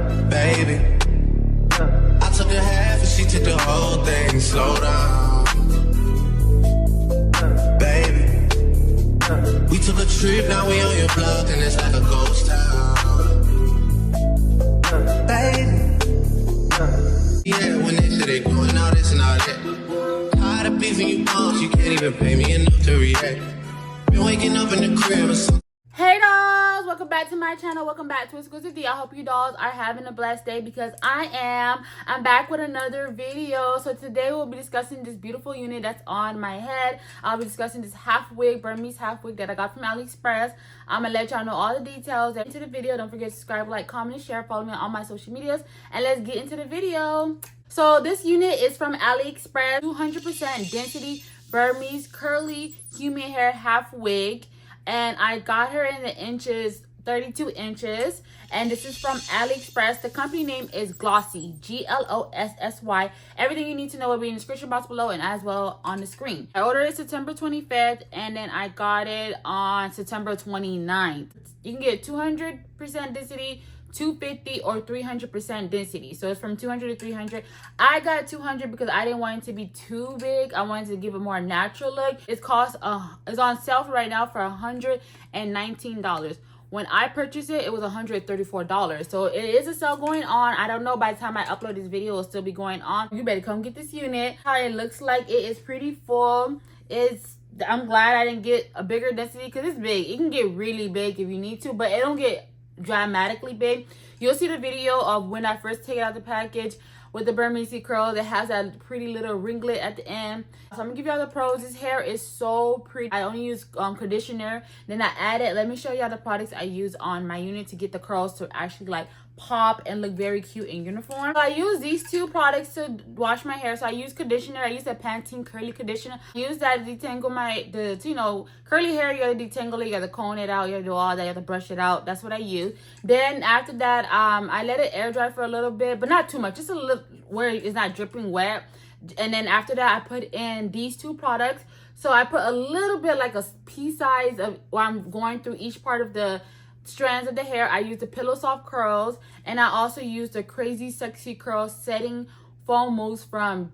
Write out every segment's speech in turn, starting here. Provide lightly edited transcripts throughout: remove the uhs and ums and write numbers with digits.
baby. I took a half and she took the whole thing. Slow down, baby. We took a trip, now we on your block and it's like a ghost town, baby. Yeah, when they say they doing all this and all that, tired of beefing you punks, you can't even pay me enough to react. Been waking up in the crib or something. Hey dolls, welcome back to my channel. Welcome back to Exclusive D. I hope you dolls are having a blessed day because I am. I'm back with another video. So today we'll be discussing this beautiful unit that's on my head. I'll be discussing this half wig, Burmese half wig that I got from Aliexpress. I'm gonna let y'all know all the details. Into the video, don't forget to subscribe, like, comment, and share. Follow me on all my social medias, and let's get into the video. So this unit is from Aliexpress, 200% density Burmese curly human hair half wig. And I got her in the inches, 32 inches. And this is from Aliexpress. The company name is GLOSSY, G-L-O-S-S-Y. Everything you need to know will be in the description box below and as well on the screen. I ordered it September 25th and then I got it on September 29th. You can get 200% density, 250 or 300% density. So it's from 200 to 300. I got 200 because I didn't want it to be too big. I wanted to give a more natural look. It's on sale right now for $119. When I purchased it, it was $134. So it is a sale going on. I don't know, by the time I upload this video, it'll still be going on. You better come get this unit. How it looks like, it is pretty full. I'm glad I didn't get a bigger density because it's big. It can get really big if you need to, but it don't get dramatically big. You'll see the video of when I first take it out the package with the Burmese curl that has that pretty little ringlet at the end. So I'm gonna give y'all the pros. This hair is so pretty. I only use conditioner, then I added, let me show y'all the products I use on my unit to get the curls to actually like pop and look very cute in uniform. So I use these two products to wash my hair. So I use conditioner. I use a Pantene curly conditioner. I use that to detangle curly hair. You gotta detangle it, you gotta comb it out, you gotta do all that, you gotta brush it out. That's what I use. Then after that, I let it air dry for a little bit, but not too much, just a little where it's not dripping wet. And then after that, I put in these two products. So I put a little bit, like a pea size of while I'm going through each part of the strands of the hair. I use the Pillow Soft Curls, and I also use the Crazy Sexy Curl Setting Foam Mousse from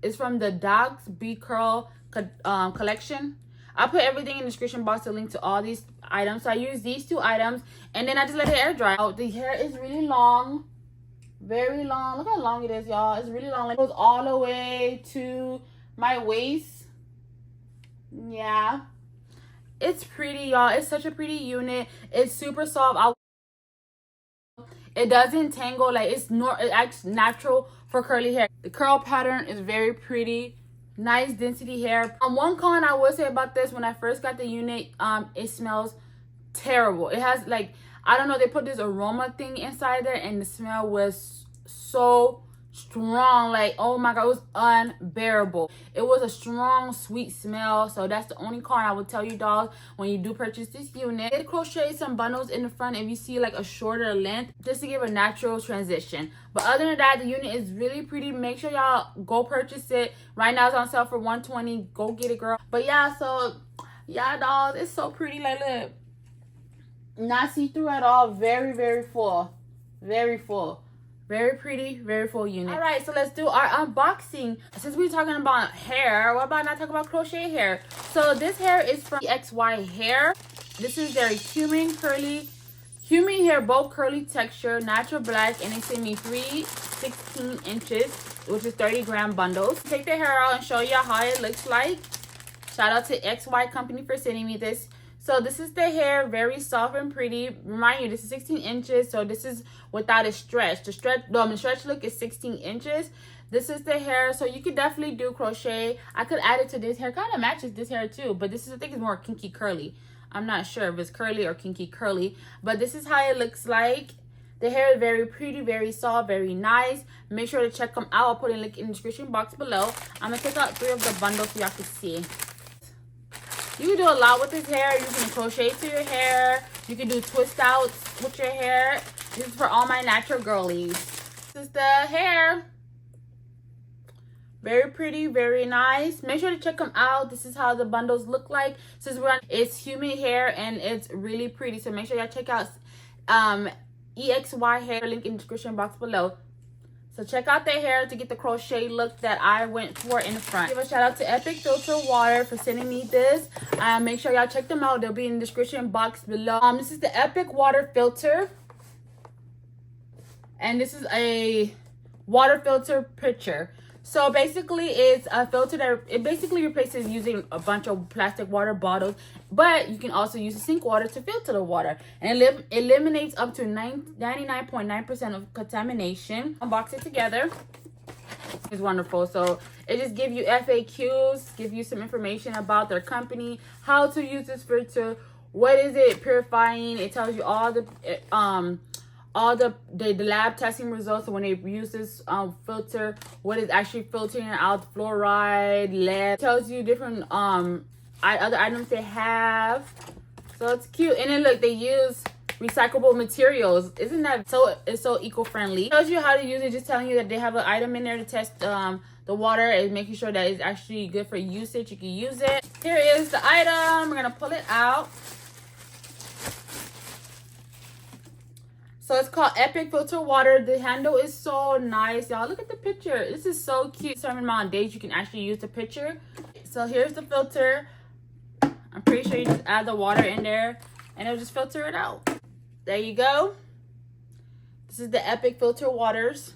it's from the Dogs B Curl collection. I'll put everything in the description box, to link to all these items. So I use these two items, and then I just let it air dry. Oh, the hair is really long, very long. Look how long it is, y'all. It's really long. It goes all the way to my waist. Yeah, it's pretty, y'all. It's such a pretty unit. It's super soft. It doesn't tangle. Like it acts natural for curly hair. The curl pattern is very pretty. Nice density hair. One con I will say about this, when I first got the unit, it smells terrible. It has like, I don't know, they put this aroma thing inside there and the smell was so strong. Like, oh my god, it was unbearable. It was a strong sweet smell. So that's the only con I would tell you dolls when you do purchase this unit. I did crochet some bundles in the front if you see like a shorter length, just to give a natural transition. But other than that, the unit is really pretty. Make sure y'all go purchase it. Right now it's on sale for $120. Go get it, girl. But yeah, so yeah dolls, it's so pretty. Like, look, not see-through at all. Very, very full. Very full. Very pretty, very full unit. All right, so let's do our unboxing. Since we're talking about hair, what about not talking about crochet hair? So this hair is from Exyhair. This is their human hair, bold curly texture, natural black, and they sent me 3 16 inches, which is 30-gram bundles. Take the hair out and show you how it looks like. Shout out to XY company for sending me this. So this is the hair, very soft and pretty. Remind you, this is 16 inches, so this is without a stretch. The stretch look is 16 inches. This is the hair, so you could definitely do crochet. I could add it to this hair. Kind of matches this hair too, but this is, I think, it's more kinky curly. I'm not sure if it's curly or kinky curly, but this is how it looks like. The hair is very pretty, very soft, very nice. Make sure to check them out. I'll put a link in the description box below. I'm gonna take out 3 of the bundles so y'all can see. You can do a lot with this hair. You can crochet to your hair. You can do twist outs with your hair. This is for all my natural girlies. This is the hair. Very pretty, very nice. Make sure to check them out. This is how the bundles look like. Since it's human hair and it's really pretty. So make sure y'all check out Exyhair, link in the description box below. So check out their hair to get the crochet look that I went for in the front. Give a shout out to Epic Filter Water for sending me this. Make sure y'all check them out. They'll be in the description box below. This is the Epic Water Filter. And this is a water filter pitcher. So basically it's a filter that it basically replaces using a bunch of plastic water bottles, but you can also use the sink water to filter the water, and it eliminates up to 99.9% of contamination. Unbox it together. It's wonderful. So it just gives you FAQs, give you some information about their company, how to use this filter, what is it purifying. It tells you all the lab testing results. So when they use this filter, what is actually filtering out fluoride, lead. It tells you different other items they have. So it's cute. And then look, they use recyclable materials. Isn't that so? It's so eco-friendly. It tells you how to use it, just telling you that they have an item in there to test the water and making sure that it's actually good for usage. You can use it. Here is the item. We're gonna pull it out. So it's called Epic Filter Water. The handle is so nice, y'all. Look at the picture. This is so cute. Certain amount of days you can actually use the picture. So here's the filter. I'm pretty sure you just add the water in there and it'll just filter it out. There you go. This is the Epic Filter Waters.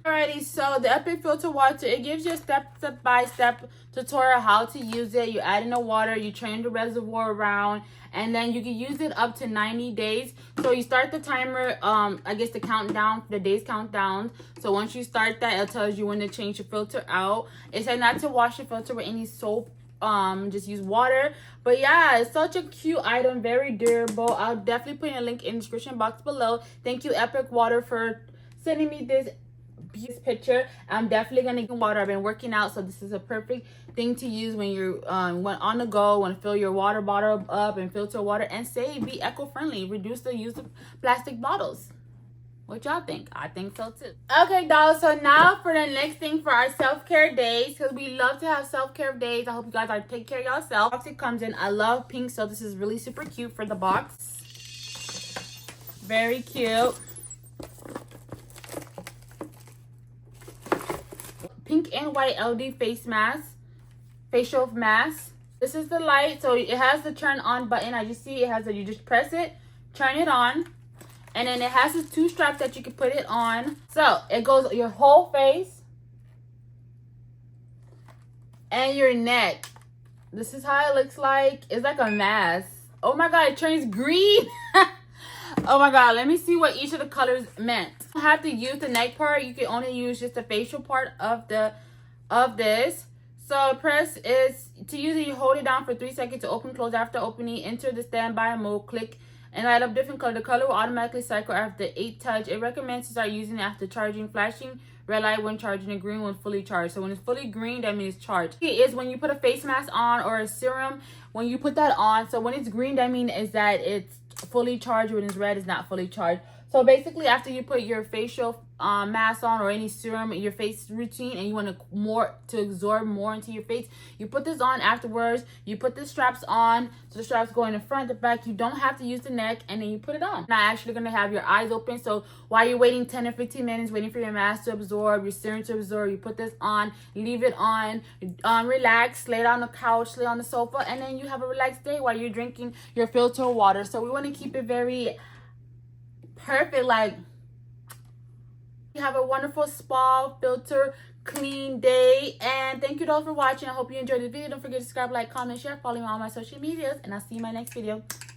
Alrighty, so the Epic Filter Water, it gives you a step-by-step tutorial how to use it. You add in the water, you turn the reservoir around, and then you can use it up to 90 days. So you start the timer, I guess the countdown, the days countdown. So once you start that, it tells you when to change your filter out. It said not to wash your filter with any soap, just use water. But yeah, it's such a cute item, very durable. I'll definitely put a link in the description box below. Thank you, Epic Water, for sending me this picture. I'm definitely gonna get water. I've been working out, so this is a perfect thing to use when you're on the go, want to fill your water bottle up and filter water and save, be eco-friendly, reduce the use of plastic bottles. What y'all think? I think so too. Okay, dolls, so now for the next thing for our self-care days, because we love to have self-care days. I hope you guys are taking care of yourself. Box it comes in. I love pink, so this is really super cute for the box. Very cute. Pink and white LD face mask, facial mask. This is the light, so it has the turn on button. As you see, it has you just press it, turn it on, and then it has the two straps that you can put it on. So it goes your whole face and your neck. This is how it looks like. It's like a mask. Oh my god, it turns green. Oh my god, let me see what each of the colors meant. You don't have to use the neck part. You can only use just the facial part of this. So press is to use it, you hold it down for 3 seconds to open, close. After opening, enter the standby mode, click and light up different color. The color will automatically cycle after 8 touch. It recommends to start using it after charging, flashing red light when charging, and green when fully charged. So when it's fully green, that means it's charged. It is when you put a face mask on or a serum, when you put that on. So when it's green, that means is that it's fully charged. When it's red, it's not fully charged. So basically, after you put your facial mask on or any serum in your face routine, and you want to absorb more into your face, you put this on afterwards. You put the straps on, so the straps go in the front, the back. You don't have to use the neck, and then you put it on. Now actually gonna have your eyes open, so while you're waiting 10 or 15 minutes waiting for your mask to absorb, your serum to absorb, you put this on, leave it on, relax, lay it on the couch, lay on the sofa, and then you have a relaxed day while you're drinking your filtered water. So we want to keep it very perfect, like you have a wonderful spa filter clean day. And thank you all for watching. I hope you enjoyed the video. Don't forget to subscribe, like, comment, share, follow me on all my social medias, and I'll see you in my next video. Bye.